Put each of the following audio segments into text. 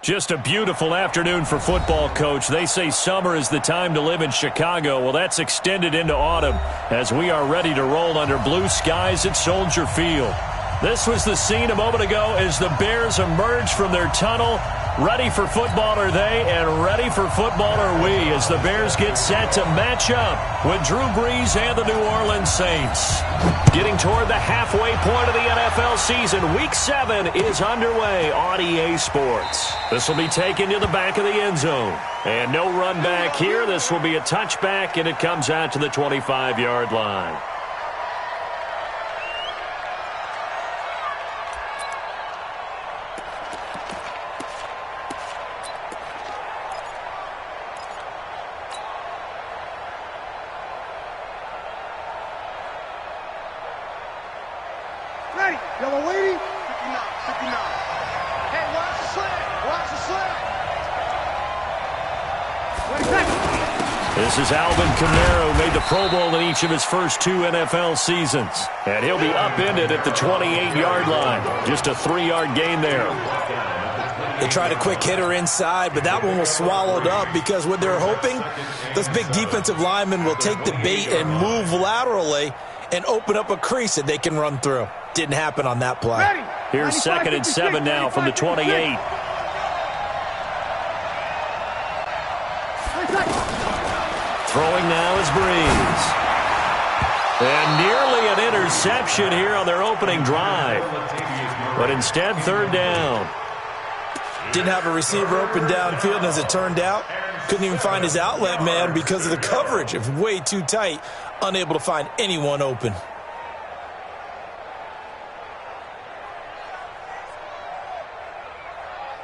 Just a beautiful afternoon for football, Coach. They say summer is the time to live in Chicago. Well, that's extended into autumn as we are ready to roll under blue skies at Soldier Field. This was the scene a moment ago as the Bears emerged from their tunnel. Ready for football are they, and ready for football are we as the Bears get set to match up with Drew Brees and the New Orleans Saints. Getting toward the halfway point of the NFL season, Week 7 is underway on EA Sports. This will be taken to the back of the end zone. And no run back here. This will be a touchback, and it comes out to the 25-yard line. This is Alvin Kamara, made the Pro Bowl in each of his first 2 NFL seasons. And he'll be upended at the 28-yard line. Just a 3-yard gain there. They tried a quick hitter inside, but that one was swallowed up because what they're hoping, those big defensive linemen will take the bait and move laterally and open up a crease that they can run through. Didn't happen on that play. Here's 2nd and 7 now from the 28. Throwing now is Brees. And nearly an interception here on their opening drive. But instead, 3rd down. Didn't have a receiver open downfield, and as it turned out, couldn't even find his outlet man because of the coverage. It was way too tight, unable to find anyone open.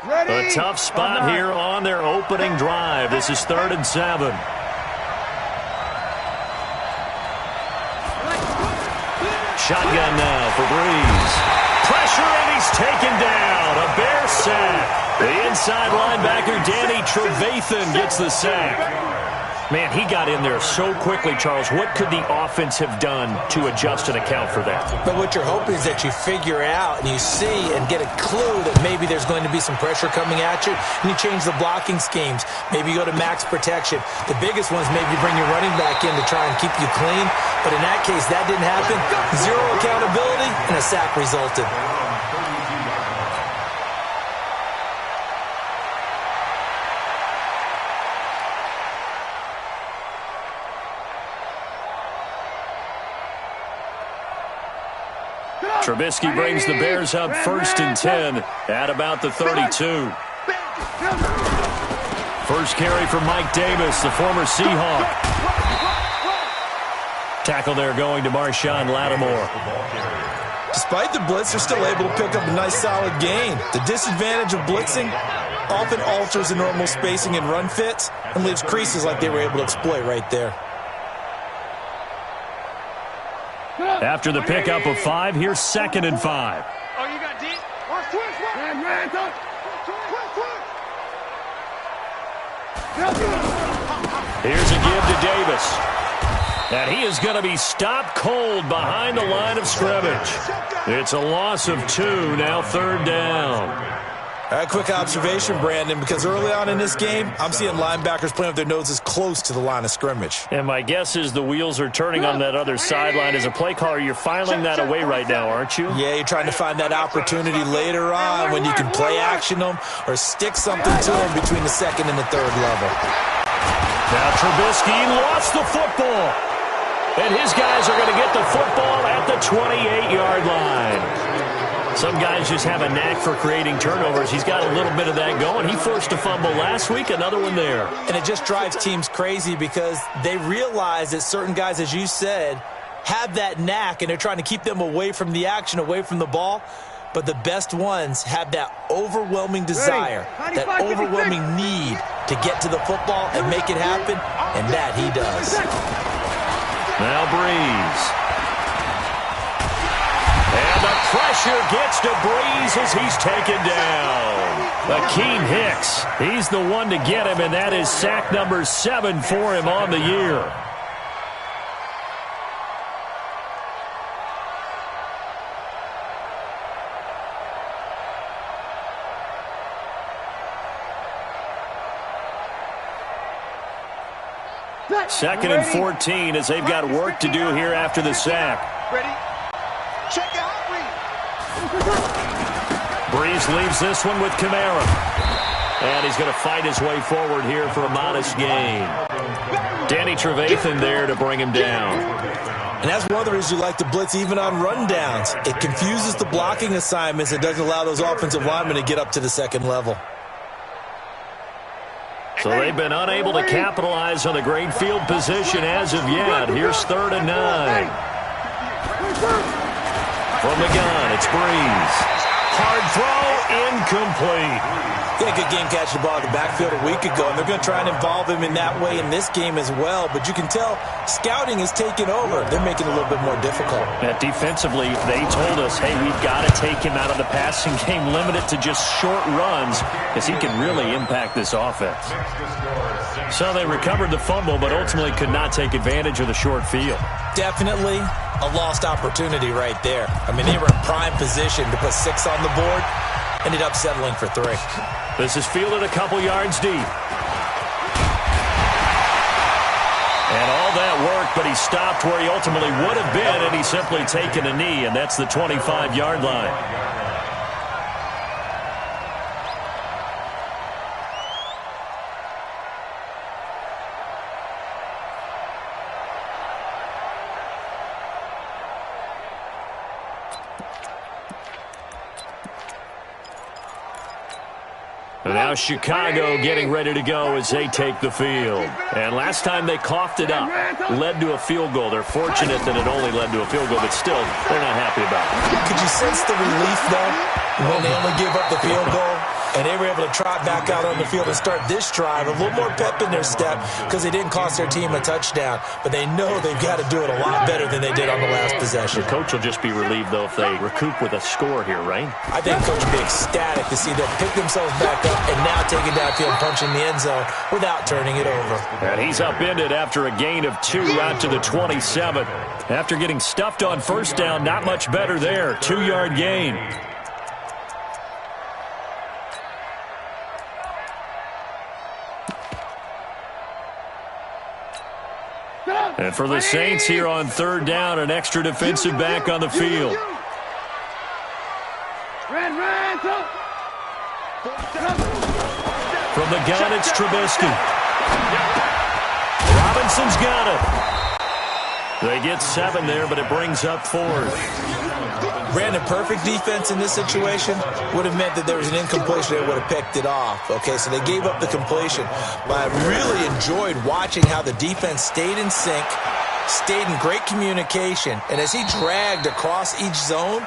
A tough spot here on their opening drive. This is 3rd and 7. Shotgun now for Brees. Pressure, and he's taken down. A Bear sack. The inside linebacker, Danny Trevathan, gets the sack. Man, he got in there so quickly, Charles. What could the offense have done to adjust and account for that? But what you're hoping is that you figure out and you see and get a clue that maybe there's going to be some pressure coming at you, and you change the blocking schemes. Maybe you go to max protection. The biggest ones, maybe bring your running back in to try and keep you clean. But in that case, that didn't happen. 0 accountability, and a sack resulted. Trubisky brings the Bears up 1st and 10 at about the 32. First carry from Mike Davis, the former Seahawk. Tackle there going to Marshawn Lattimore. Despite the blitz, they're still able to pick up a nice solid gain. The disadvantage of blitzing often alters the normal spacing and run fits and leaves creases like they were able to exploit right there. After the pickup of 5, here's 2nd and 5. Oh, you got deep? Here's a give to Davis. And he is going to be stopped cold behind the line of scrimmage. It's a loss of 2, now 3rd down. A quick observation, Brandon, because early on in this game, I'm seeing linebackers playing with their noses close to the line of scrimmage. And my guess is the wheels are turning on that other sideline. As a play caller, you're filing that away right now, aren't you? Yeah, you're trying to find that opportunity later on when you can play action them or stick something to them between the 2nd and the 3rd level. Now Trubisky lost the football. And his guys are going to get the football at the 28-yard line. Some guys just have a knack for creating turnovers. He's got a little bit of that going. He forced a fumble last week, another one there. And it just drives teams crazy because they realize that certain guys, as you said, have that knack, and they're trying to keep them away from the action, away from the ball. But the best ones have that overwhelming desire, that overwhelming need to get to the football and make it happen, and that he does. Now Brees. And the pressure gets to Brees as he's taken down. Akeem Hicks, he's the one to get him, and that is sack number 7 for him on the year. 2nd and 14 as they've got work to do here after the sack. Ready? Check out. Breeze leaves this one with Kamara. And he's going to fight his way forward here for a modest gain. Danny Trevathan there to bring him down. And that's one of the reasons you like to blitz even on rundowns. It confuses the blocking assignments. It doesn't allow those offensive linemen to get up to the second level. So they've been unable to capitalize on the great field position as of yet. Here's 3rd and 9. From the gun, it's Breeze. Hard throw, incomplete. He had a good game catching the ball in the backfield a week ago, and they're going to try and involve him in that way in this game as well. But you can tell scouting is taking over. They're making it a little bit more difficult. Defensively, they told us, hey, we've got to take him out of the passing game, limit it to just short runs, because he can really impact this offense. So they recovered the fumble, but ultimately could not take advantage of the short field. Definitely a lost opportunity right there. I mean, they were in prime position to put 6 on the board. Ended up settling for 3. This is fielded a couple yards deep. And all that work, but he stopped where he ultimately would have been, and he's simply taken a knee, and that's the 25-yard line. And now Chicago getting ready to go as they take the field. And last time they coughed it up, led to a field goal. They're fortunate that it only led to a field goal, but still, they're not happy about it. Could you sense the relief, though, when they only give up the field goal? And they were able to trot back out on the field and start this drive. A little more pep in their step because they didn't cost their team a touchdown. But they know they've got to do it a lot better than they did on the last possession. The coach will just be relieved, though, if they recoup with a score here, right? I think coach will be ecstatic to see them pick themselves back up and now take it downfield, punching the end zone without turning it over. And he's upended after a gain of 2 out to the 27. After getting stuffed on first down, not much better there. 2-yard gain. And for the Saints here on 3rd down, an extra defensive back on the field. From the gun, it's Trubisky. Robinson's got it. They get 7 there, but it brings up 4th. Brandon, perfect defense in this situation would have meant that there was an incompletion that would have picked it off. Okay, so they gave up the completion. But I really enjoyed watching how the defense stayed in sync, stayed in great communication, and as he dragged across each zone,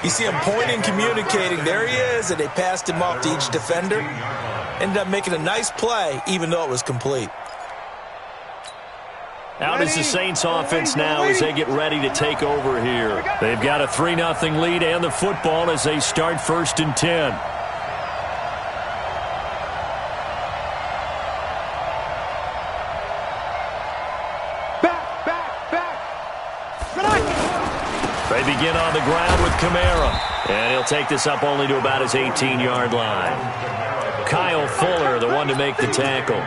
you see him pointing, communicating. There he is, and they passed him off to each defender. Ended up making a nice play, even though it was complete. Out is the Saints offense now as they get ready to take over here. They've got a 3-0 lead and the football as they start 1st and 10. They begin on the ground with Kamara. And he'll take this up only to about his 18-yard line. Kyle Fuller, the one to make the tackle.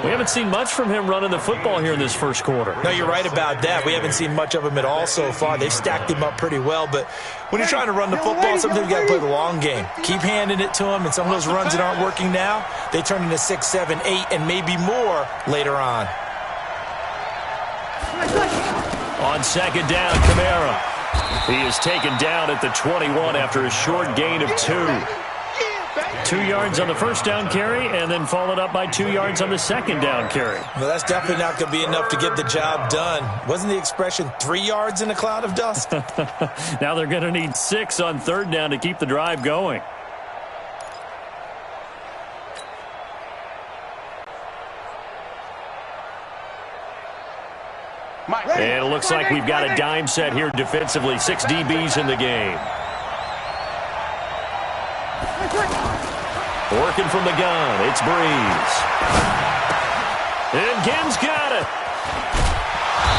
We haven't seen much from him running the football here in this first quarter. No, you're right about that. We haven't seen much of him at all so far. They've stacked him up pretty well, but when you're trying to run the football, sometimes you got to play the long game. Keep handing it to him, and some of those runs that aren't working now, they turn into 6, 7, 8, and maybe more later on. On 2nd down, Kamara. He is taken down at the 21 after a short gain of 2. 2 yards on the first down carry, and then followed up by 2 yards on the second down carry. Well, that's definitely not going to be enough to get the job done. Wasn't the expression 3 yards in a cloud of dust? Now they're going to need 6 on 3rd down to keep the drive going. And it looks like we've got a dime set here defensively. 6 DBs in the game. Working from the gun, it's Breeze. And Gibbs got it.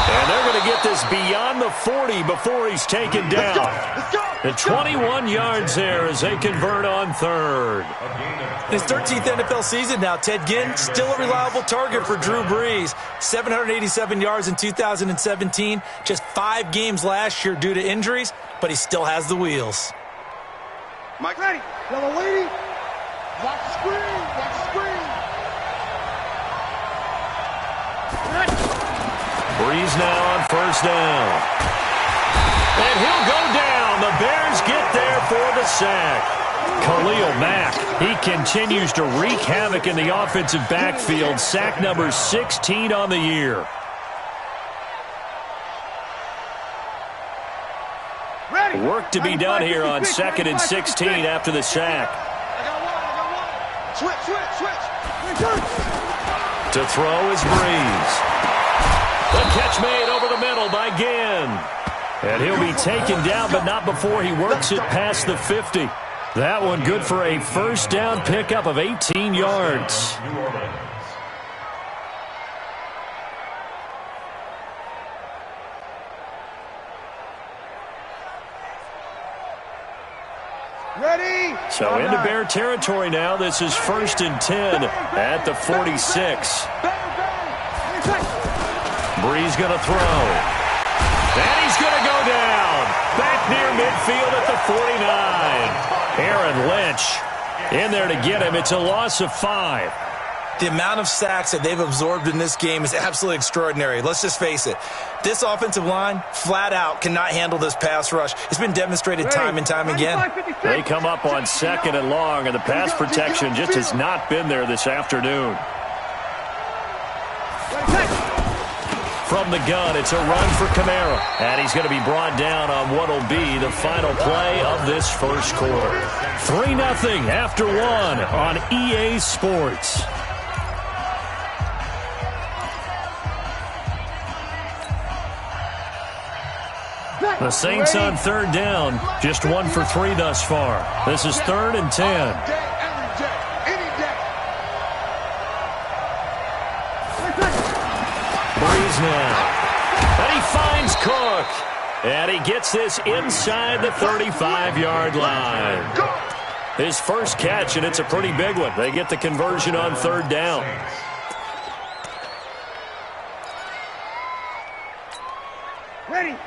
And they're going to get this beyond the 40 before he's taken down. And 21 yards there as they convert on third. His 13th NFL season now, Ted Ginn, still a reliable target for Drew Brees. 787 yards in 2017, just 5 games last year due to injuries, but he still has the wheels. Mike, ready. Yellow lady. Watch the screen. Watch the screen. Brees now on first down. And he'll go down. The Bears get there for the sack. Khalil Mack, he continues to wreak havoc in the offensive backfield. Sack number 16 on the year. Ready. Work to be done here on 2nd and 16 after the sack. I got one. Switch. To throw is Brees. The catch made over the middle by Ginn. And he'll be taken down, but not before he works it past the 50. That one good for a first down pickup of 18 yards. Ready. So into Bear territory now. This is 1st and 10 at the 46. Brees going to throw. And he's going to go down. Back near midfield at the 49. Aaron Lynch in there to get him. It's a loss of 5. The amount of sacks that they've absorbed in this game is absolutely extraordinary. Let's just face it. This offensive line, flat out, cannot handle this pass rush. It's been demonstrated time and time again. They come up on 2nd and long, and the pass protection just has not been there this afternoon. From the gun, it's a run for Kamara. And he's going to be brought down on what will be the final play of this first quarter. 3-0 after 1 on EA Sports. The Saints on 3rd down, just 1 for 3 thus far. This is 3rd and 10. Brees now. And he finds Cook. And he gets this inside the 35-yard line. His first catch, and it's a pretty big one. They get the conversion on 3rd down.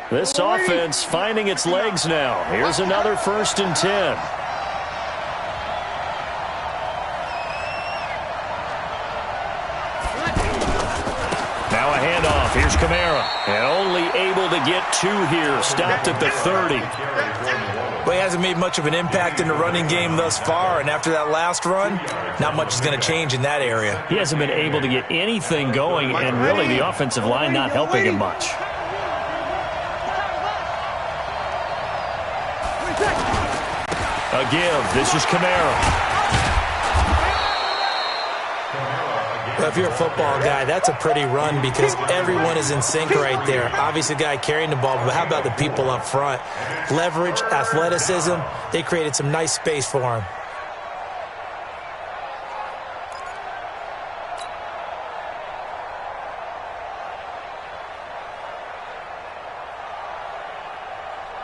This offense finding its legs now. Here's another 1st and 10. Now a handoff. Here's Kamara. And only able to get 2 here. Stopped at the 30. Well, he hasn't made much of an impact in the running game thus far, and after that last run, not much is going to change in that area. He hasn't been able to get anything going, and really the offensive line not helping him much. A give. This is Kamara. Well, if you're a football guy, that's a pretty run because everyone is in sync right there. Obviously, the guy carrying the ball, but how about the people up front? Leverage, athleticism, they created some nice space for him.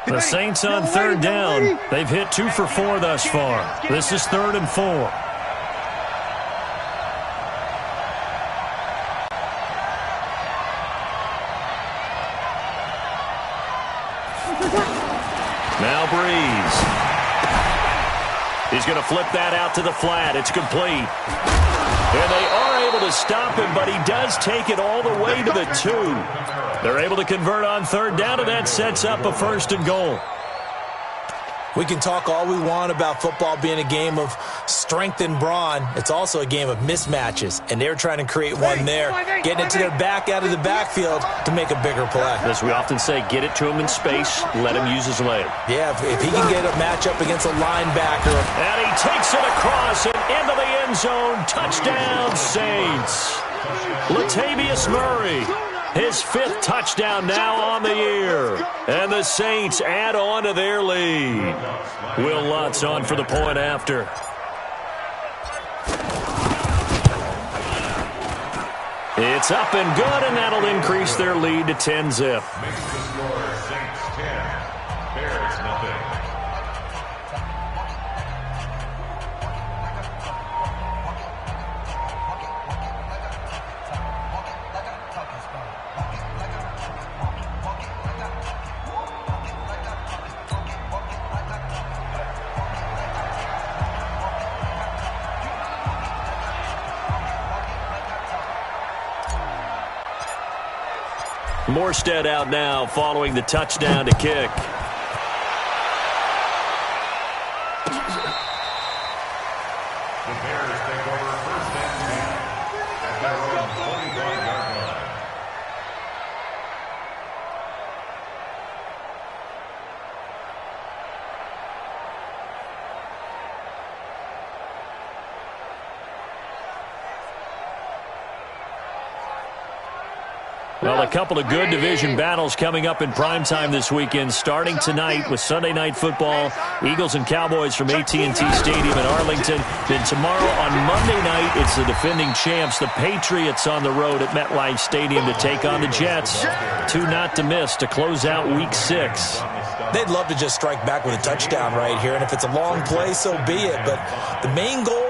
The Saints on 3rd down. They've hit 2 for 4 thus far. This is 3rd and 4. Now Brees. He's going to flip that out to the flat. It's complete. And they are able to stop him, but he does take it all the way to the 2. They're able to convert on 3rd down, and that sets up a 1st and goal. We can talk all we want about football being a game of strength and brawn. It's also a game of mismatches, and they're trying to create one there, getting it to their back out of the backfield to make a bigger play. As we often say, get it to him in space, let him use his leg. Yeah, if he can get a matchup against a linebacker. And he takes it across and into the end zone. Touchdown, Saints. Latavius Murray. His 5th touchdown now on the year. And the Saints add on to their lead. Will Lutz on for the point after. It's up and good, and that'll increase their lead to 10-zip. Makes the score Saints 10, Bears nothing. Morstead out now following the touchdown to kick. The Bears take over first and 10 at their own 25-yard line. Well, a couple of good division battles coming up in primetime this weekend, starting tonight with Sunday Night Football, Eagles and Cowboys from AT&T Stadium in Arlington. Then tomorrow on Monday night, it's the defending champs, the Patriots, on the road at MetLife Stadium to take on the Jets. Two not to miss to close out Week 6. They'd love to just strike back with a touchdown right here, and if it's a long play, so be it. But the main goal,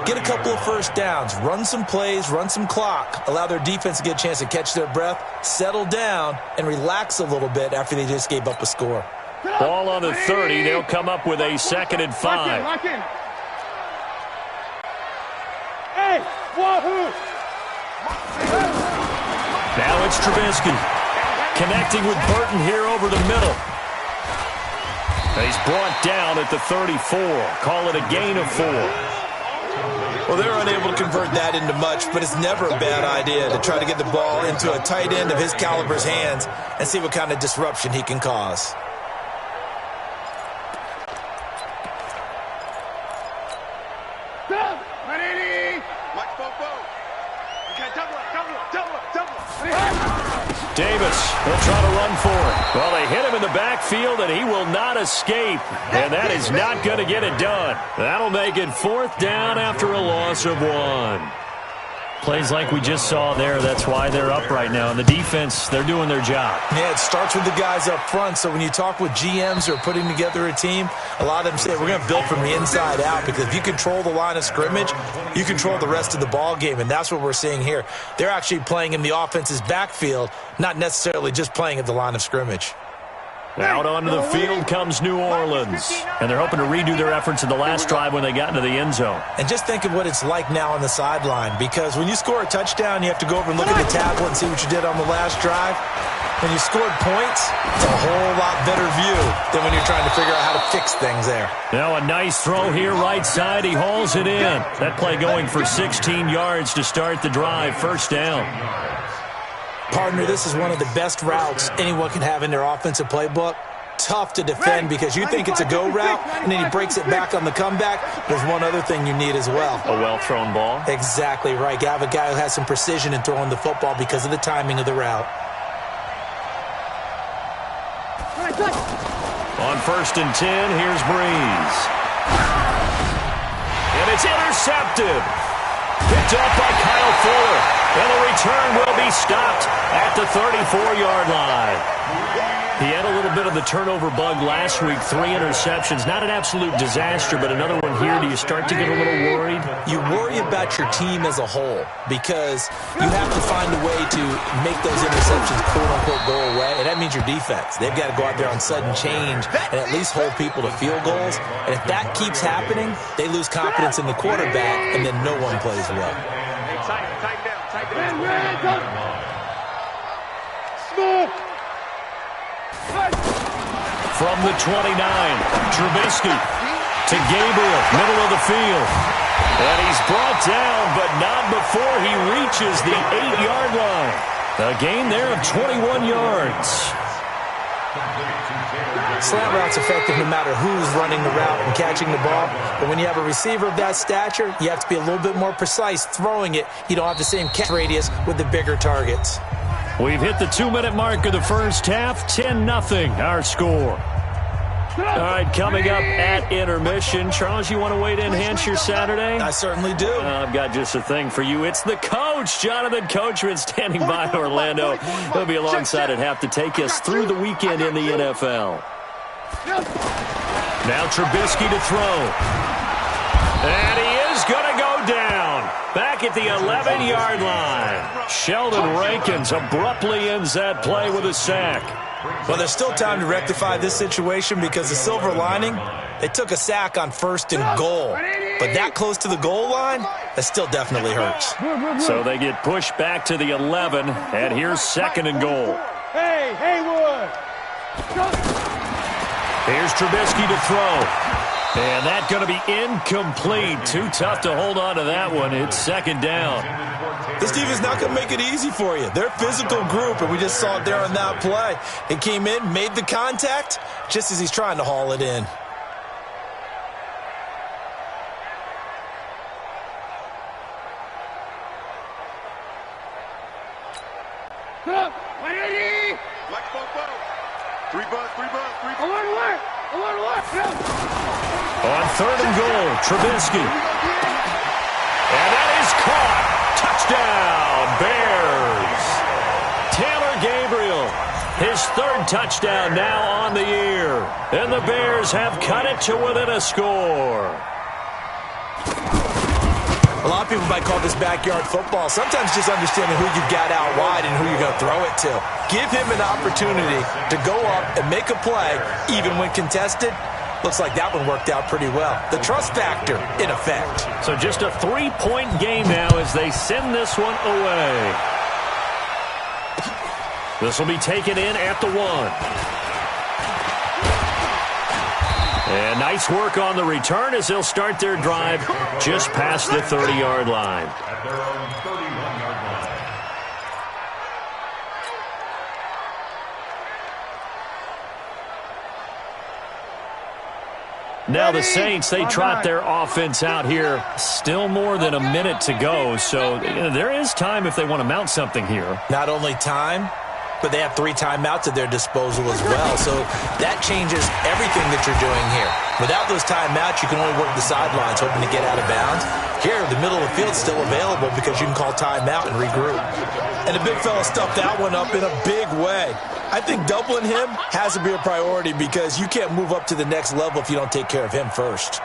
get a couple of first downs, run some plays, run some clock, allow their defense to get a chance to catch their breath, settle down, and relax a little bit after they just gave up a score. Ball on the 30. They'll come up with a 2nd and 5. Lock in. Hey, wahoo! Now it's Trubisky connecting with Burton here over the middle. He's brought down at the 34. Call it a gain of 4. Well, they're unable to convert that into much, but it's never a bad idea to try to get the ball into a tight end of his caliber's hands and see what kind of disruption he can cause. Davis will try to run for it. Well, they hit him in the backfield, and he will not escape. And that is not going to get it done. That'll make it 4th down after a loss of 1. Plays like we just saw there, that's why they're up right now. And the defense, they're doing their job. Yeah, it starts with the guys up front. So when you talk with GMs who are putting together a team, a lot of them say we're going to build from the inside out, because if you control the line of scrimmage, you control the rest of the ball game, and that's what we're seeing here. They're actually playing in the offense's backfield, not necessarily just playing at the line of scrimmage. Out onto the field comes New Orleans, and they're hoping to redo their efforts in the last drive when they got into the end zone. And just think of what it's like now on the sideline, because when you score a touchdown, you have to go over and look at the tablet and see what you did on the last drive. When you scored points, it's a whole lot better view than when you're trying to figure out how to fix things there. Now a nice throw here right side. He hauls it in. That play going for 16 yards to start the drive. 1st down. Partner, this is one of the best routes anyone can have in their offensive playbook. Tough to defend because you think it's a go route, and then he breaks it back on the comeback. There's one other thing you need as well. A well-thrown ball. Exactly right. You have a guy who has some precision in throwing the football because of the timing of the route. On 1st and 10, here's Breeze. And it's intercepted. Picked up by Kyle Fuller. And the return will be stopped at the 34-yard line. He had a little bit of the turnover bug last week. 3 interceptions. Not an absolute disaster, but another one here. Do you start to get a little worried? You worry about your team as a whole because you have to find a way to make those interceptions quote-unquote go away, and that means your defense. They've got to go out there on sudden change and at least hold people to field goals. And if that keeps happening, they lose confidence in the quarterback, and then no one plays well. From the 29, Trubisky to Gabriel, middle of the field. And he's brought down, but not before he reaches the 8-yard line. A gain there of 21 yards. Slant route's effective no matter who's running the route and catching the ball. But when you have a receiver of that stature, you have to be a little bit more precise throwing it. You don't have the same catch radius with the bigger targets. We've hit the 2-minute mark of the first half. 10-0 our score. All right, coming up at intermission. Charles, you want to wait to enhance your Saturday? I certainly do. I've got just a thing for you. It's the coach, Jonathan Coachman, standing by in Orlando. He'll be alongside at half to take us through the weekend in the NFL. Now Trubisky to throw. And he is going to go down. Back at the 11-yard line. Sheldon Rankins abruptly ends that play with a sack. Well, there's still time to rectify this situation because the silver lining, they took a sack on 1st and goal. But that close to the goal line, that still definitely hurts. So they get pushed back to the 11, and here's 2nd and goal. Hey, Haywood! Here's Trubisky to throw. And that's going to be incomplete. Too tough to hold on to that one. It's 2nd down. This defense is not going to make it easy for you. They're a physical group, and we just saw it there on that play. He came in, made the contact, just as he's trying to haul it in. On 3rd and goal, Trubisky. And that is caught. Touchdown, Bears. Taylor Gabriel, his 3rd touchdown now on the year. And the Bears have cut it to within a score. A lot of people might call this backyard football. Sometimes just understanding who you've got out wide and who you're going to throw it to. Give him an opportunity to go up and make a play, even when contested. Looks like that one worked out pretty well. The trust factor in effect. So just a 3-point game now as they send this one away. This will be taken in at the 1. And nice work on the return as they'll start their drive just past the 30-yard line. At their own 31-yard line. Now the Saints, they trot their offense out here. Still more than a minute to go, so there is time if they want to mount something here. Not only time, but they have 3 timeouts at their disposal as well. So that changes everything that you're doing here. Without those timeouts, you can only work the sidelines, hoping to get out of bounds. Here, the middle of the field's still available because you can call timeout and regroup. And the big fella stuffed that one up in a big way. I think doubling him has to be a priority because you can't move up to the next level if you don't take care of him first.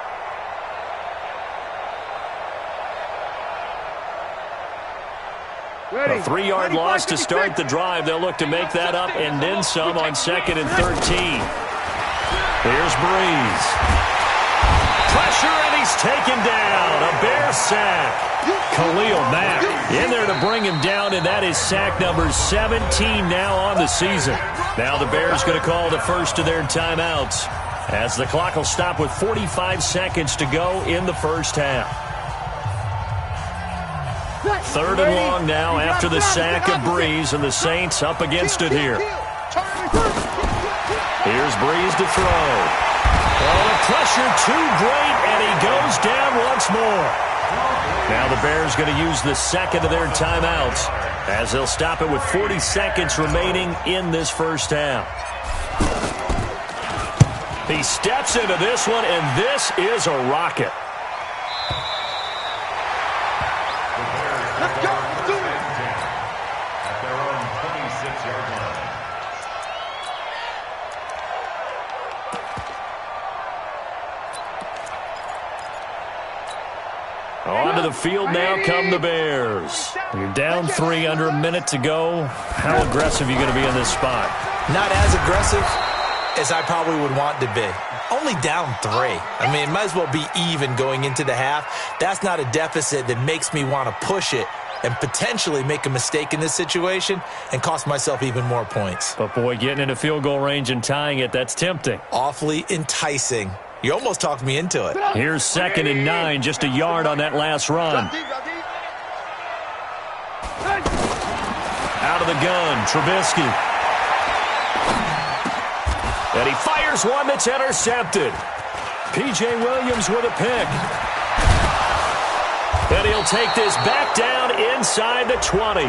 A 3-yard loss to start the drive. They'll look to make that up and then some on 2nd and 13. Here's Breeze. Pressure, and he's taken down. A Bear sack. Khalil Mack in there to bring him down, and that is sack number 17 now on the season. Now the Bears going to call the first of their timeouts as the clock will stop with 45 seconds to go in the first half. 3rd and long now after the sack of Breeze, and the Saints up against it here. Here's Breeze to throw. Oh, the pressure too great, and he goes down once more. Now the Bears going to use the 2nd of their timeouts as they'll stop it with 40 seconds remaining in this first half. He steps into this one, and this is a rocket. Let's go. Do it. At their own 26-yard line. Onto the field now come the Bears. You're down 3, under a minute to go. How aggressive are you going to be in this spot? Not as aggressive as I probably would want to be. Only down 3. I mean, it might as well be even going into the half. That's not a deficit that makes me want to push it and potentially make a mistake in this situation and cost myself even more points. But, boy, getting into field goal range and tying it, that's tempting. Awfully enticing. You almost talked me into it. Here's 2nd and 9, just a yard on that last run. Out of the gun, Trubisky. And he fires one that's intercepted. P.J. Williams with a pick. And he'll take this back down inside the 20.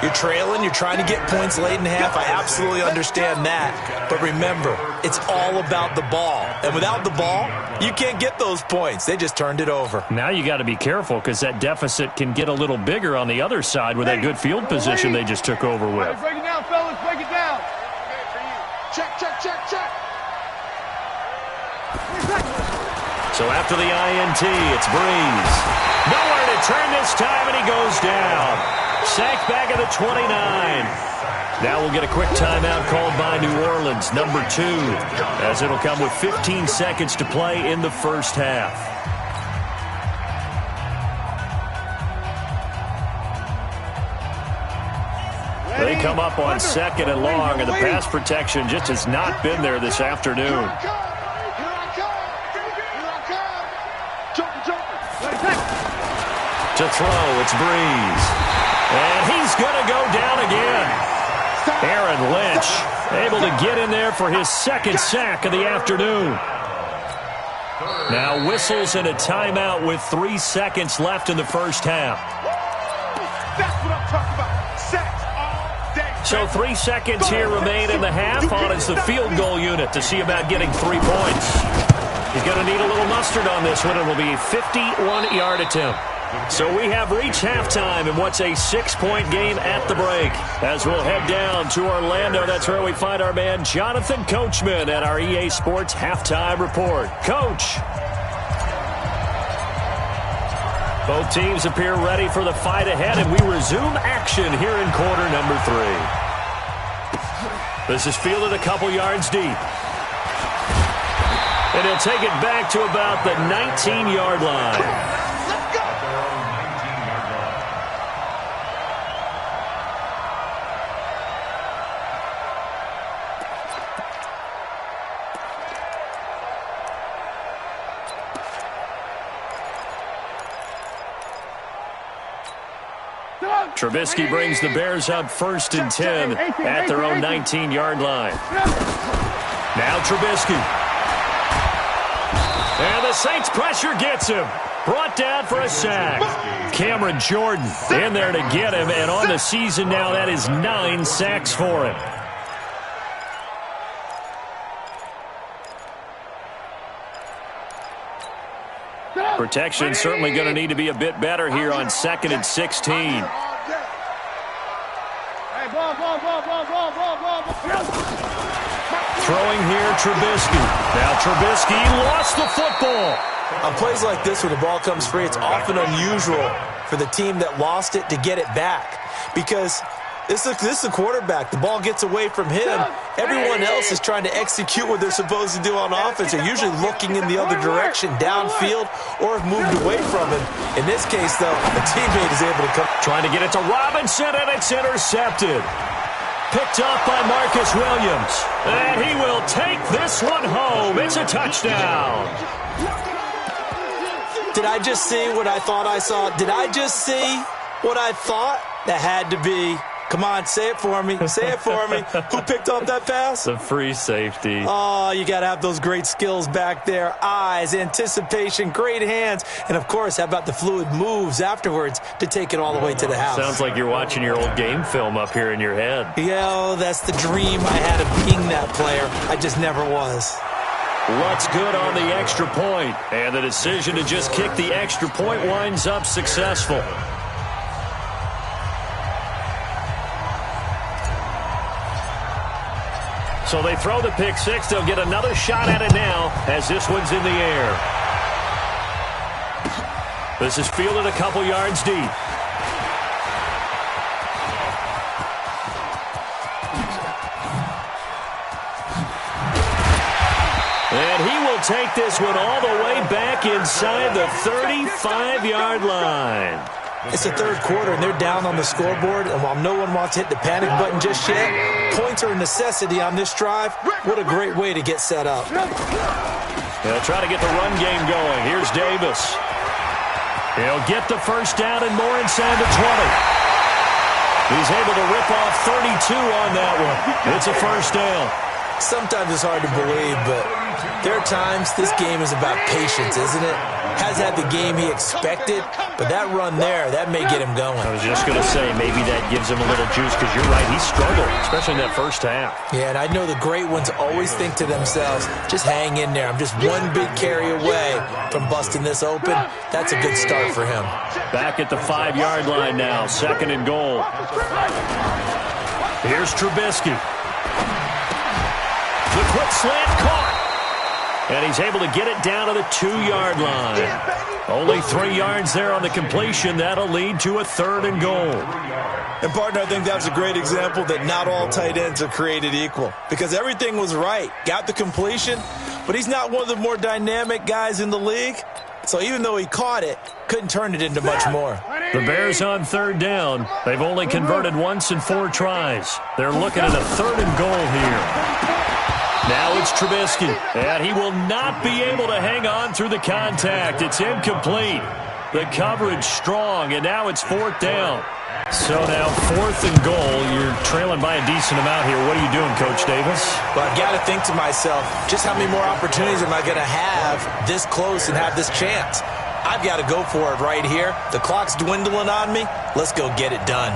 You're trailing. You're trying to get points late in half. I absolutely understand that. But remember, it's all about the ball. And without the ball, you can't get those points. They just turned it over. Now you got to be careful because that deficit can get a little bigger on the other side with that good field position they just took over with. Break it down, fellas. Break it down. Check, check, check, check. So after the INT, it's Breeze. Nowhere to turn this time, and he goes down. Sacked back at the 29. Now we'll get a quick timeout called by New Orleans, number 2, as it'll come with 15 seconds to play in the first half. They come up on 2nd and long, and the pass protection just has not been there this afternoon. To throw, it's Breeze. And he's going to go down again. Aaron Lynch able to get in there for his 2nd sack of the afternoon. Now whistles and a timeout with 3 seconds left in the first half. That's what I'm talking about. Sacks all day. So 3 seconds here remain in the half on as the field goal unit to see about getting 3 points. He's going to need a little mustard on this one. It will be a 51-yard attempt. So we have reached halftime in what's a 6-point game at the break. As we'll head down to Orlando, that's where we find our man Jonathan Coachman at our EA Sports Halftime Report. Coach. Both teams appear ready for the fight ahead, and we resume action here in quarter number 3. This is fielded a couple yards deep. And he'll take it back to about the 19-yard line. Trubisky brings the Bears up 1st and 10 at their own 19-yard line. Now Trubisky. And the Saints pressure gets him. Brought down for a sack. Cameron Jordan in there to get him. And on the season now, that is 9 sacks for him. Protection certainly going to need to be a bit better here on 2nd and 16. Throwing here, Trubisky. Now Trubisky lost the football. On plays like this, when the ball comes free, it's often unusual for the team that lost it to get it back. Because this is a quarterback. The ball gets away from him. Everyone else is trying to execute what they're supposed to do on offense. They're usually looking in the other direction, downfield, or have moved away from him. In this case, though, a teammate is able to come. Trying to get it to Robinson, and it's intercepted. Picked up by Marcus Williams. And he will take this one home. It's a touchdown. Did I just see what I thought I saw? Did I just see what I thought? That had to be. Come on, say it for me. Say it for me. Who picked up that pass? The free safety. Oh, you got to have those great skills back there. Eyes, anticipation, great hands. And, of course, how about the fluid moves afterwards to take it all the way to the house? Sounds like you're watching your old game film up here in your head. Yeah, that's the dream I had of being that player. I just never was. What's good on the extra point? And the decision to just kick the extra point winds up successful. So they throw the pick six. They'll get another shot at it now as this one's in the air. This is fielded a couple yards deep. And he will take this one all the way back inside the 35-yard line. It's the third quarter, and they're down on the scoreboard. And while no one wants to hit the panic button just yet, points are a necessity on this drive. What a great way to get set up. They'll try to get the run game going. Here's Davis. He'll get the first down and more inside the 20. He's able to rip off 32 on that one. It's a first down. Sometimes it's hard to believe, but there are times this game is about patience, isn't it? Has had the game he expected, But that run there, that may get him going. I was just going to say, maybe that gives him a little juice, because you're right, he struggled, especially in that first half. Yeah, and I know the great ones always think to themselves, just hang in there. I'm just one big carry away from busting this open. That's a good start for him. Back at the 5-yard line now, 2nd and goal. Here's Trubisky. The quick slant caught. And he's able to get it down to the 2-yard line. Only 3 yards there on the completion. That'll lead to a 3rd and goal. And, partner, I think that was a great example that not all tight ends are created equal, because everything was right. Got the completion, but he's not one of the more dynamic guys in the league. So even though he caught it, couldn't turn it into much more. The Bears on 3rd down. They've only converted once in 4 tries. They're looking at a 3rd and goal here. Now it's Trubisky, and he will not be able to hang on through the contact. It's incomplete. The coverage strong, and now it's 4th down. So now 4th and goal. You're trailing by a decent amount here. What are you doing, Coach Davis? Well, I've got to think to myself, just how many more opportunities am I going to have this close and have this chance? I've got to go for it right here. The clock's dwindling on me. Let's go get it done.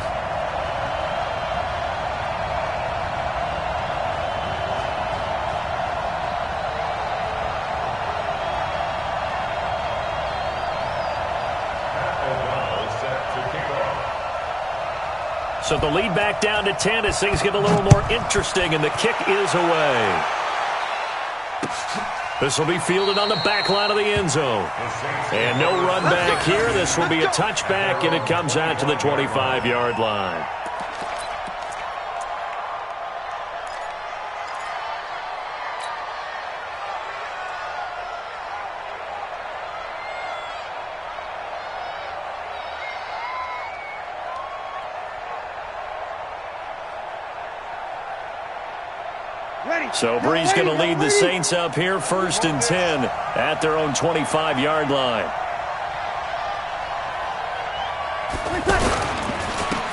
So the lead back down to 10 as things get a little more interesting, and the kick is away. This will be fielded on the back line of the end zone. And no run back here. This will be a touchback, and it comes out to the 25-yard line. So Brees going to lead the Saints up here, 1st and 10 at their own 25-yard line.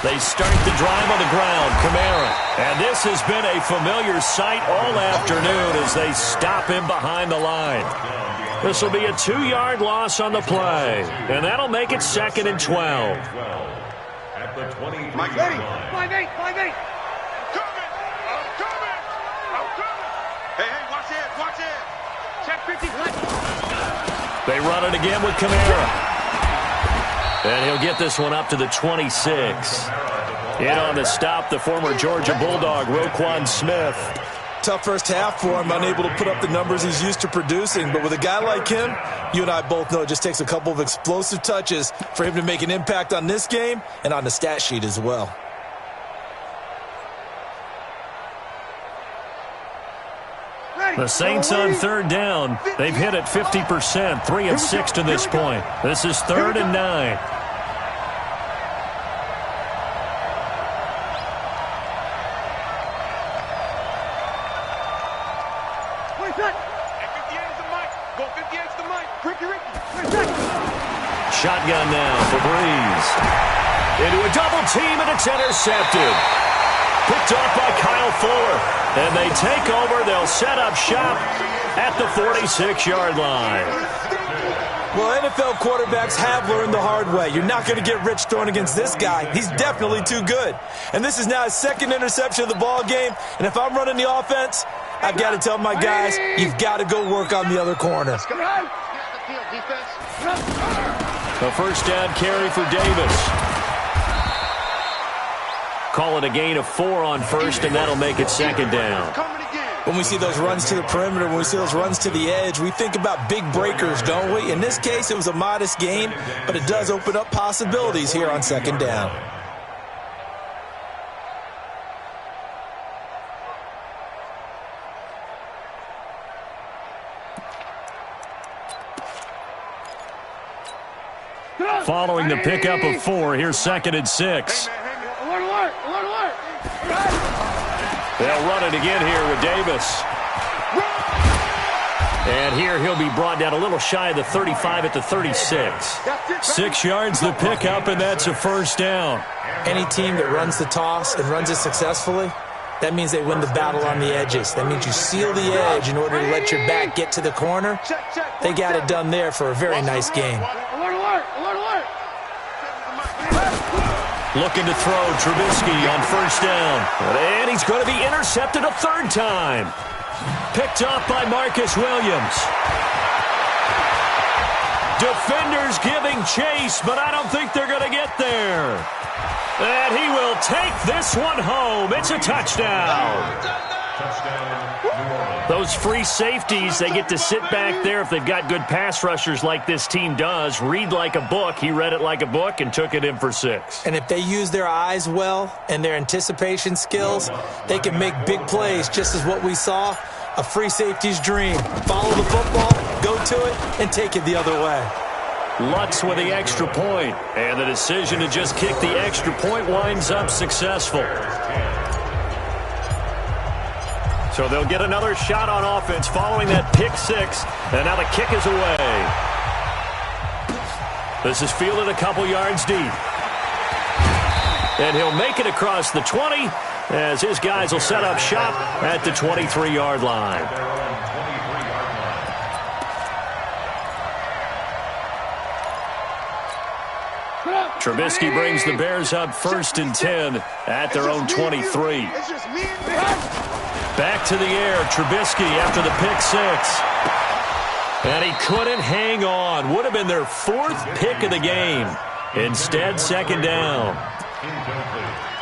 They start the drive on the ground, Kamara. And this has been a familiar sight all afternoon as they stop him behind the line. This will be a 2-yard loss on the play, and that'll make it 2nd and 12. At the 20. Mike, 5-8, 5-8. Hey, watch it. Check 50. They run it again with Kamara. And he'll get this one up to the 26. In on the stop, the former Georgia Bulldog, Roquan Smith. Tough first half for him, unable to put up the numbers he's used to producing. But with a guy like him, you and I both know it just takes a couple of explosive touches for him to make an impact on this game and on the stat sheet as well. The Saints on 3rd down. They've hit it 50%, 3 of 6 to this point. This is 3rd and 9. Shotgun now for Brees. Into a double team, and it's intercepted. Picked off by Kyle Fuller. And they take over. They'll set up shop at the 46-yard line. Well, NFL quarterbacks have learned the hard way. You're not going to get rich throwing against this guy. He's definitely too good. And this is now his 2nd interception of the ball game. And if I'm running the offense, I've got to tell my guys, you've got to go work on the other corner. A first down carry for Davis. Call it a gain of 4 on 1st, and that'll make it 2nd down. When we see those runs to the perimeter, when we see those runs to the edge, we think about big breakers, don't we? In this case, it was a modest gain, but it does open up possibilities here on 2nd down. Following the pickup of 4, here's 2nd and 6. They'll run it again here with Davis. And here he'll be brought down a little shy of the 35 at the 36. 6 yards the pickup, and that's a 1st down. Any team that runs the toss and runs it successfully, that means they win the battle on the edges. That means you seal the edge in order to let your back get to the corner. They got it done there for a very nice game. Looking to throw. Trubisky on first down. And he's going to be intercepted a third time. Picked off by Marcus Williams. Defenders giving chase, but I don't think they're going to get there. And he will take this one home. It's a touchdown. Those free safeties, they get to sit back there if they've got good pass rushers like this team does. Read like a book. He read it like a book and took it in for 6. And if they use their eyes well and their anticipation skills, they can make big plays, just as what we saw. A free safety's dream. Follow the football, go to it, and take it the other way. Lutz with the extra point, and the decision to just kick the extra point winds up successful. So they'll get another shot on offense following that pick 6, and now the kick is away. This is fielded a couple yards deep. And he'll make it across the 20 as his guys will set up shop at the 23-yard line. Trubisky brings the Bears up 1st and 10 at their own 23. Back to the air, Trubisky after the pick 6. And he couldn't hang on. Would have been their 4th pick of the game. Instead, 2nd down.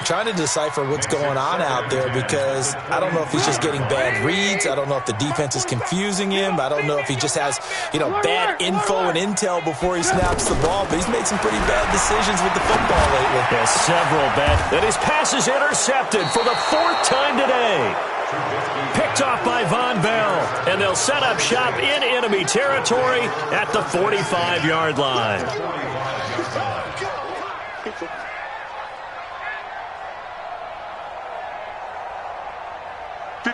Trying to decipher what's going on out there because I don't know if he's just getting bad reads. I don't know if the defense is confusing him. I don't know if he just has, bad info and intel before he snaps the ball. But he's made some pretty bad decisions with the football lately. Yeah, several bad. And his pass is intercepted for the 4th time today. Picked off by Von Bell. And they'll set up shop in enemy territory at the 45-yard line.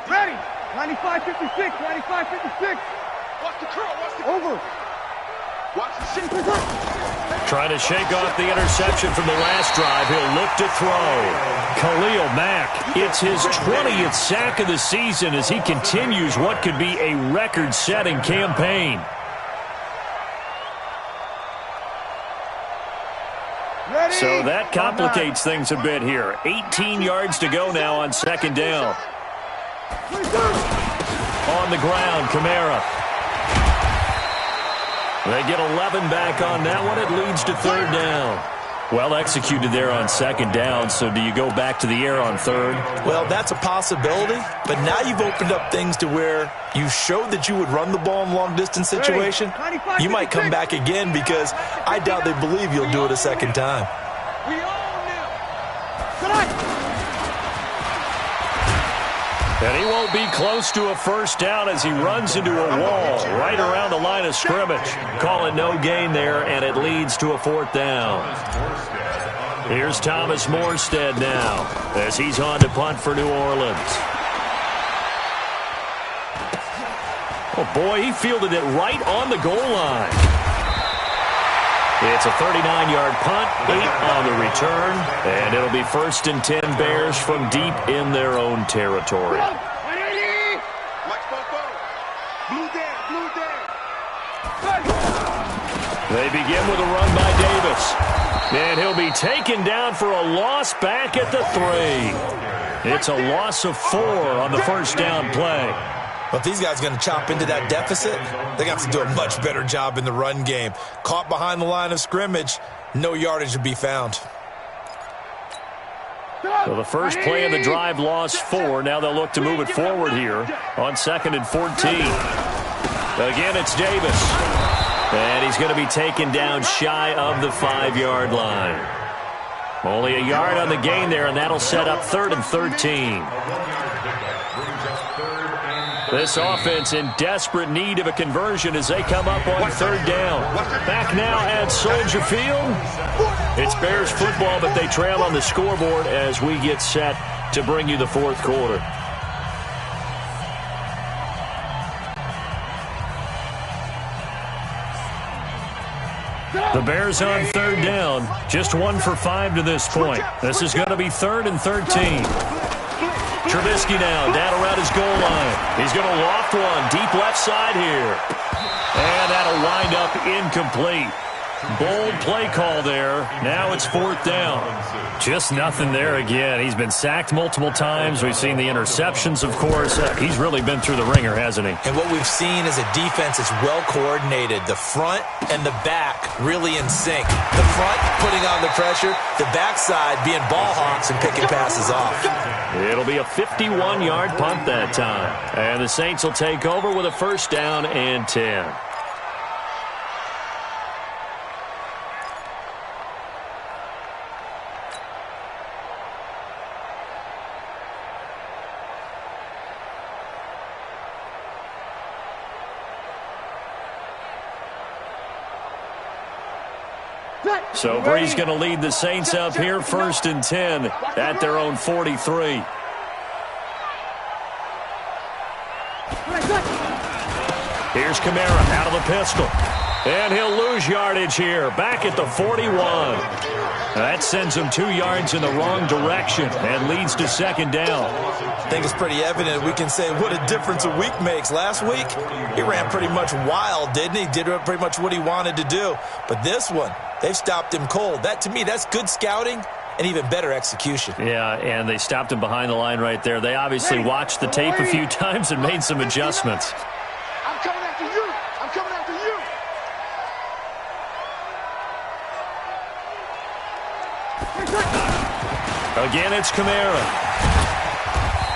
Ready. 95-56. 95-56. Watch the curl. Watch the over. Watch the shake. Trying to shake off the interception from the last drive. He'll look to throw. Khalil Mack, it's his 20th sack of the season as he continues what could be a record-setting campaign. So that complicates things a bit here. 18 yards to go now on 2nd down. On the ground, Kamara. They get 11 back on that one. It leads to 3rd down. Well executed there on 2nd down, so do you go back to the air on 3rd? Well, that's a possibility, but now you've opened up things to where you showed that you would run the ball in long-distance situation. You might come back again because I doubt they believe you'll do it a 2nd time. We all knew. And he won't be close to a 1st down as he runs into a wall right around the line of scrimmage. Call it no gain there, and it leads to a 4th down. Here's Thomas Morstead now as he's on to punt for New Orleans. Oh, boy, he fielded it right on the goal line. It's a 39-yard punt, 8 on the return, and it'll be 1st and 10 Bears from deep in their own territory. They begin with a run by Davis, and he'll be taken down for a loss back at the 3. It's a loss of 4 on the 1st down play. But if these guys are going to chop into that deficit, they're going to have to do a much better job in the run game. Caught behind the line of scrimmage, no yardage to be found. So the first play of the drive lost 4. Now they'll look to move it forward here on 2nd and 14. Again, it's Davis. And he's going to be taken down shy of the 5-yard line. Only a yard on the gain there, and that'll set up 3rd and 13. This offense in desperate need of a conversion as they come up on 3rd down. Back now at Soldier Field. It's Bears football, but they trail on the scoreboard as we get set to bring you the 4th quarter. The Bears on 3rd down. Just 1 for 5 to this point. This is going to be 3rd and 13. Trubisky now down around his goal line. He's going to loft one deep left side here. And that'll wind up incomplete. Bold play call there. Now it's 4th down. Just nothing there again. He's been sacked multiple times. We've seen the interceptions, of course. He's really been through the ringer, hasn't he? And what we've seen is a defense that's well coordinated. The front and the back really in sync. The front putting on the pressure, the backside being ball hawks and picking passes off. It'll be a 51-yard punt that time. And the Saints will take over with a 1st down and 10. So Bree's going to lead the Saints up here 1st and 10 at their own 43. Here's Kamara out of the pistol. And he'll lose yardage here. Back at the 41. That sends him 2 yards in the wrong direction and leads to 2nd down. I think it's pretty evident. We can say what a difference a week makes. Last week, he ran pretty much wild, didn't he? Did pretty much what he wanted to do. But this one, they've stopped him cold. That, to me, that's good scouting and even better execution. Yeah, and they stopped him behind the line right there. They obviously watched the tape a few times and made some adjustments. I'm coming after you. I'm coming after you. Again, it's Kamara.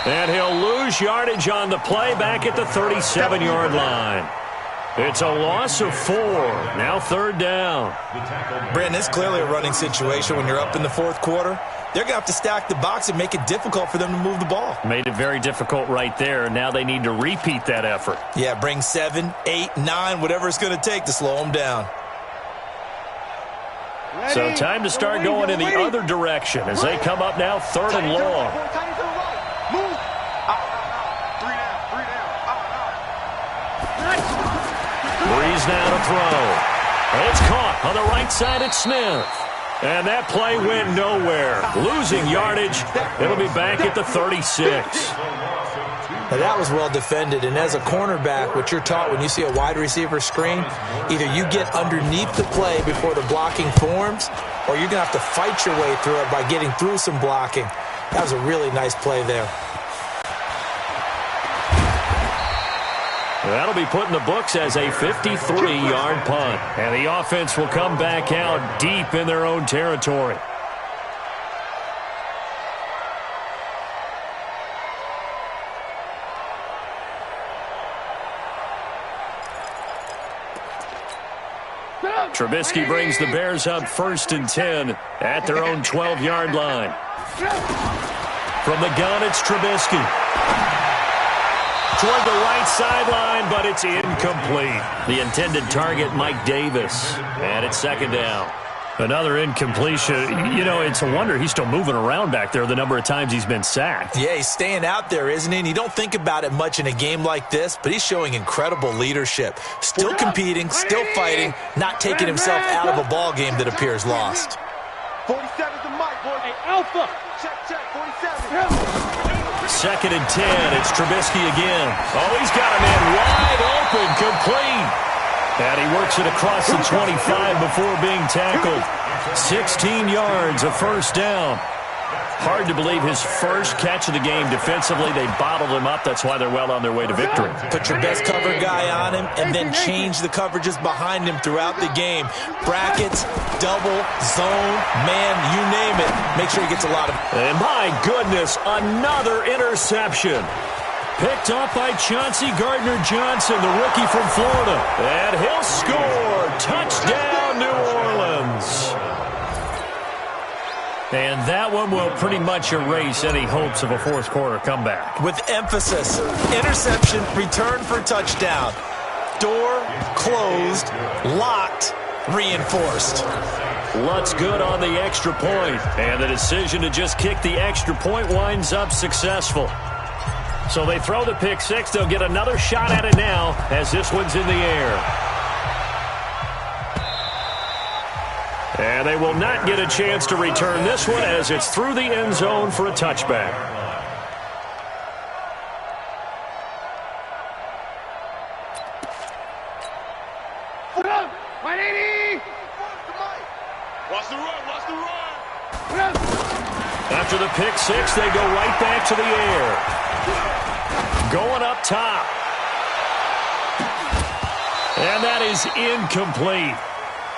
And he'll lose yardage on the play back at the 37-yard line. It's a loss of 4. Now 3rd down. Brandon, it's clearly a running situation when you're up in the 4th quarter. They're going to have to stack the box and make it difficult for them to move the ball. Made it very difficult right there. Now they need to repeat that effort. Yeah, bring 7, 8, 9, whatever it's going to take to slow them down. So time to start going in the other direction as they come up now 3rd and long. Breeze now to throw. It's caught on the right side at Smith. And that play went nowhere. Losing yardage. It'll be back at the 36. Now that was well defended, and as a cornerback, what you're taught when you see a wide receiver screen, either you get underneath the play before the blocking forms, or you're going to have to fight your way through it by getting through some blocking. That was a really nice play there. That'll be put in the books as a 53-yard punt. And the offense will come back out deep in their own territory. Trubisky brings the Bears up 1st and 10 at their own 12-yard line. From the gun, it's Trubisky. Toward the right sideline, but it's incomplete. The intended target, Mike Davis. And it's 2nd down. Another incompletion. You know, it's a wonder he's still moving around back there the number of times he's been sacked. Yeah, he's staying out there, isn't he? And you don't think about it much in a game like this, but he's showing incredible leadership. Still competing, still fighting, not taking himself out of a ball game that appears lost. 47's the mic, boy. Hey, Alpha. Check, 47. 2nd and 10. It's Trubisky again. Oh, he's got a man wide open, complete. And he works it across the 25 before being tackled. 16 yards, a 1st down. Hard to believe his first catch of the game defensively. They bottled him up. That's why they're well on their way to victory. Put your best cover guy on him and then change the coverages behind him throughout the game. Brackets, double, zone, man, you name it. Make sure he gets a lot of... And my goodness, another interception. Picked up by Chauncey Gardner-Johnson, the rookie from Florida. And he'll score. Touchdown, New Orleans. And that one will pretty much erase any hopes of a 4th quarter comeback. With emphasis, interception, return for touchdown. Door closed, locked, reinforced. Lutz good on the extra point. And the decision to just kick the extra point winds up successful. So they throw the pick 6. They'll get another shot at it now as this one's in the air. And they will not get a chance to return this one as it's through the end zone for a touchback. After the pick six, they go right back to the air. Going up top. And that is incomplete.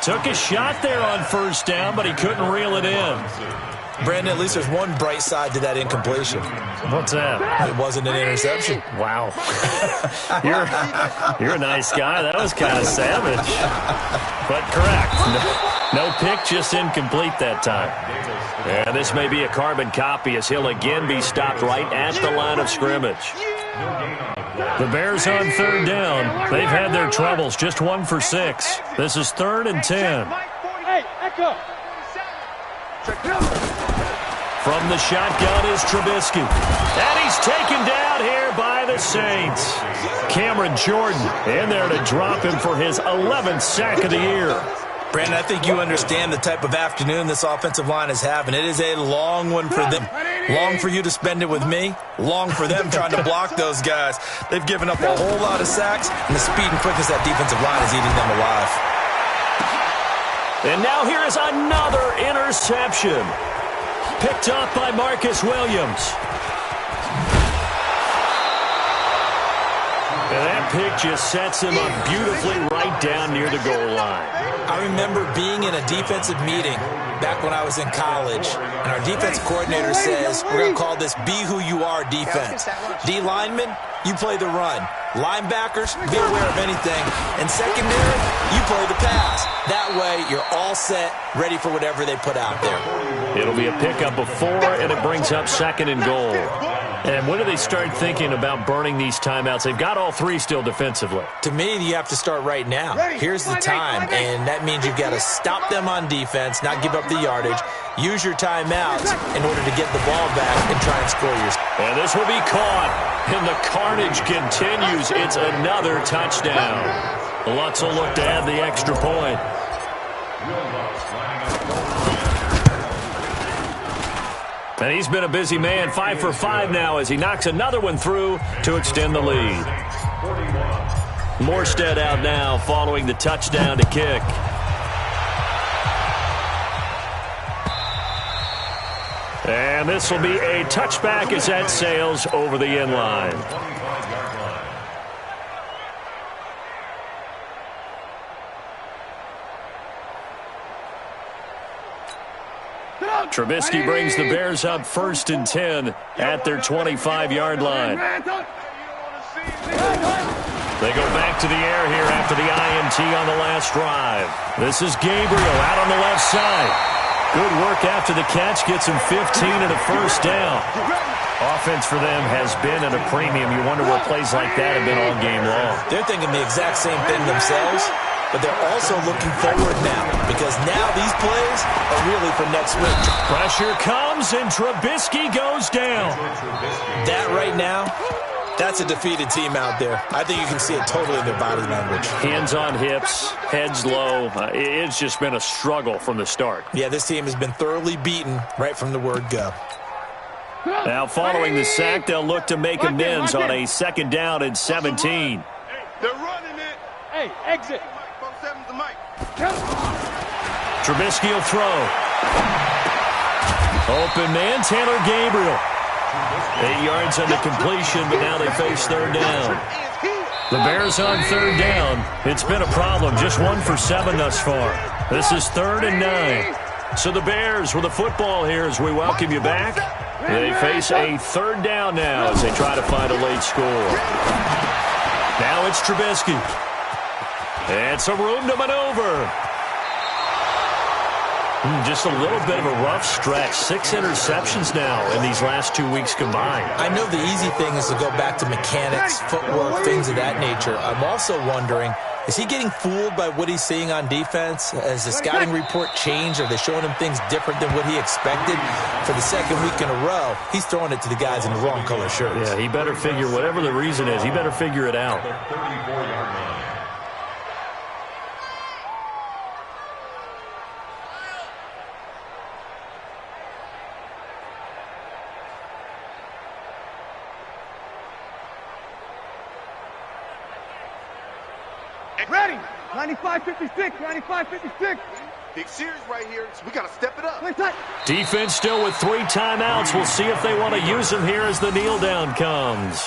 Took a shot there on first down, but he couldn't reel it in. Brandon, at least there's one bright side to that incompletion. What's that? It wasn't an interception. Wow. You're a nice guy. That was kind of savage. But correct. No pick, just incomplete that time. And this may be a carbon copy as he'll again be stopped right at the line of scrimmage. The Bears on third down. They've had their troubles. Just 1 for 6. This is 3rd and 10. Hey, echo. From the shotgun is Trubisky. And he's taken down here by the Saints. Cameron Jordan in there to drop him for his 11th sack of the year. Brandon, I think you understand the type of afternoon this offensive line is having. It is a long one for them. Long for you to spend it with me. Long for them trying to block those guys. They've given up a whole lot of sacks, and the speed and quickness of that defensive line is eating them alive. And now here is another interception. Picked up by Marcus Williams. And that pick just sets him up beautifully right down near the goal line. I remember being in a defensive meeting back when I was in college, and our defense coordinator says, we're going to call this be who you are defense. D linemen, you play the run. Linebackers, be aware of anything. And secondary, you play the pass. That way, you're all set, ready for whatever they put out there. It'll be a pickup of 4, and it brings up 2nd and goal. And when do they start thinking about burning these timeouts? They've got all 3 still defensively. To me, you have to start right now. Here's the time, and that means you've got to stop them on defense, not give up the yardage, use your timeouts in order to get the ball back and try and score yours. And this will be caught, and the carnage continues. It's another touchdown. Lutz will look to add the extra point. And he's been a busy man, 5 for 5 now as he knocks another one through to extend the lead. Morstead out now following the touchdown to kick. And this will be a touchback as that sails over the end line. Trubisky brings the Bears up 1st and 10 at their 25-yard line. They go back to the air here after the INT on the last drive. This is Gabriel out on the left side. Good work after the catch. Gets him 15 and a first down. Offense for them has been at a premium. You wonder what plays like that have been all game long. They're thinking the exact same thing themselves. But they're also looking forward now because now these plays are really for next week. Pressure comes and Trubisky goes down. That right now, that's a defeated team out there. I think you can see it totally in their body language. Hands on hips, heads low. It's just been a struggle from the start. Yeah, this team has been thoroughly beaten right from the word go. Now following the sack, they'll look to make amends on a 2nd down and 17. They're running it. Hey, exit. Trubisky will throw. Open man, Taylor Gabriel. 8 yards on the completion, but now they face 3rd down. The Bears on 3rd down. It's been a problem. Just 1 for 7 thus far. This is 3rd and 9. So the Bears with the football here as we welcome you back. They face a 3rd down now as they try to find a late score. Now it's Trubisky. And some room to maneuver. Just a little bit of a rough stretch. 6 interceptions now in these last 2 weeks combined. I know the easy thing is to go back to mechanics, footwork, things of that nature. I'm also wondering, is he getting fooled by what he's seeing on defense? Has the scouting report changed? Are they showing him things different than what he expected? For the 2nd week in a row, he's throwing it to the guys in the wrong color shirts. Yeah, he better figure, whatever the reason is, he better figure it out. Ready. 95-56. 95-56. Big series right here, so we got to step it up. Defense still with 3 timeouts. We'll see if they want to use them here as the kneel down comes.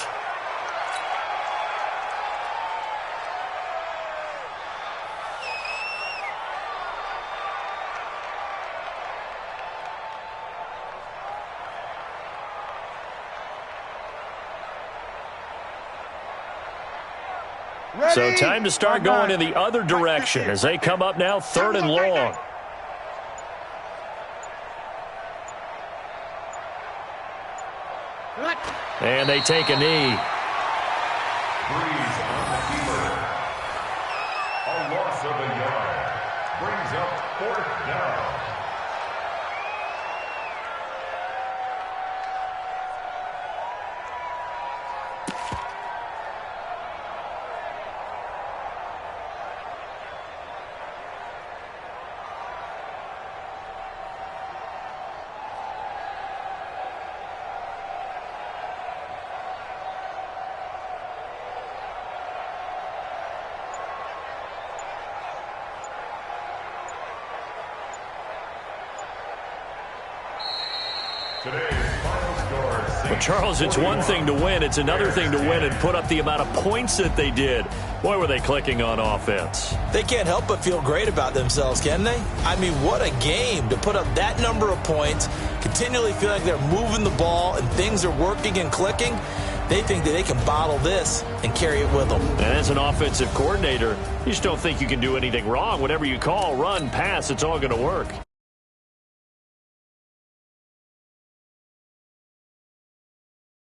So time to start going in the other direction as they come up now 3rd and long. And they take a knee. Breeze on the keeper. A loss of a yard. Brings up 4th down. Well, Charles, it's one thing to win. It's another thing to win and put up the amount of points that they did. Boy, were they clicking on offense. They can't help but feel great about themselves, can they? I mean, what a game to put up that number of points, continually feel like they're moving the ball and things are working and clicking. They think that they can bottle this and carry it with them. And as an offensive coordinator, you just don't think you can do anything wrong. Whatever you call, run, pass, it's all going to work.